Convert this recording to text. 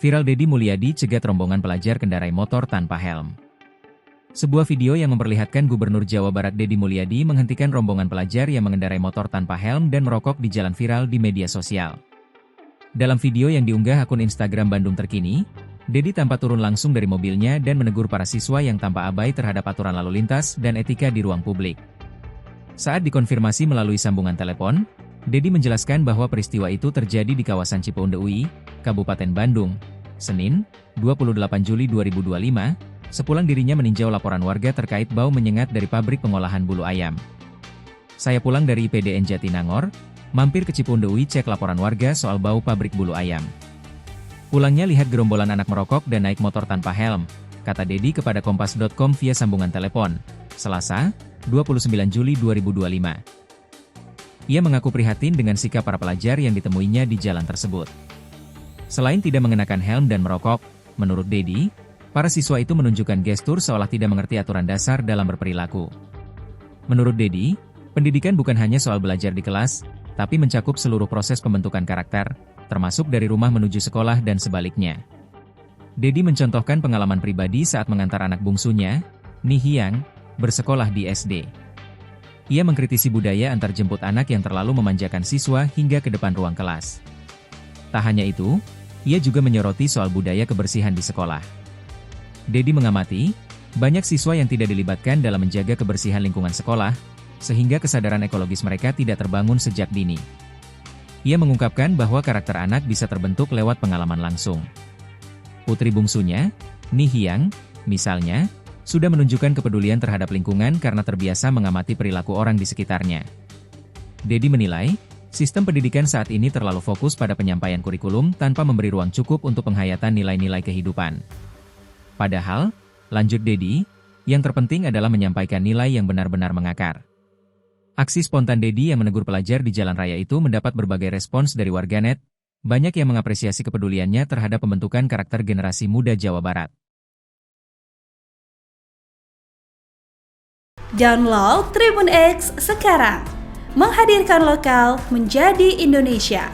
Viral Deddy Mulyadi cegat rombongan pelajar kendarai motor tanpa helm. Sebuah video yang memperlihatkan Gubernur Jawa Barat Deddy Mulyadi menghentikan rombongan pelajar yang mengendarai motor tanpa helm dan merokok di jalan viral di media sosial. Dalam video yang diunggah akun Instagram Bandung Terkini, Deddy tampak turun langsung dari mobilnya dan menegur para siswa yang tampak abai terhadap aturan lalu lintas dan etika di ruang publik. Saat dikonfirmasi melalui sambungan telepon, Deddy menjelaskan bahwa peristiwa itu terjadi di kawasan Cipeunde UI, Kabupaten Bandung, Senin, 28 Juli 2025, sepulang dirinya meninjau laporan warga terkait bau menyengat dari pabrik pengolahan bulu ayam. Saya pulang dari IPDN Jatinangor, mampir ke Cipeunde UI cek laporan warga soal bau pabrik bulu ayam. Pulangnya lihat gerombolan anak merokok dan naik motor tanpa helm, kata Deddy kepada Kompas.com via sambungan telepon, Selasa, 29 Juli 2025. Ia mengaku prihatin dengan sikap para pelajar yang ditemuinya di jalan tersebut. Selain tidak mengenakan helm dan merokok, menurut Deddy, para siswa itu menunjukkan gestur seolah tidak mengerti aturan dasar dalam berperilaku. Menurut Deddy, pendidikan bukan hanya soal belajar di kelas, tapi mencakup seluruh proses pembentukan karakter, termasuk dari rumah menuju sekolah dan sebaliknya. Deddy mencontohkan pengalaman pribadi saat mengantar anak bungsunya, Ni Hyang, bersekolah di SD. Ia mengkritisi budaya antar jemput anak yang terlalu memanjakan siswa hingga ke depan ruang kelas. Tak hanya itu, ia juga menyoroti soal budaya kebersihan di sekolah. Deddy mengamati, banyak siswa yang tidak dilibatkan dalam menjaga kebersihan lingkungan sekolah, sehingga kesadaran ekologis mereka tidak terbangun sejak dini. Ia mengungkapkan bahwa karakter anak bisa terbentuk lewat pengalaman langsung. Putri bungsunya, Ni Hyang, misalnya, sudah menunjukkan kepedulian terhadap lingkungan karena terbiasa mengamati perilaku orang di sekitarnya. Deddy menilai, sistem pendidikan saat ini terlalu fokus pada penyampaian kurikulum tanpa memberi ruang cukup untuk penghayatan nilai-nilai kehidupan. Padahal, lanjut Deddy, yang terpenting adalah menyampaikan nilai yang benar-benar mengakar. Aksi spontan Deddy yang menegur pelajar di jalan raya itu mendapat berbagai respons dari warganet, banyak yang mengapresiasi kepeduliannya terhadap pembentukan karakter generasi muda Jawa Barat. Download Tribun X sekarang, menghadirkan lokal menjadi Indonesia.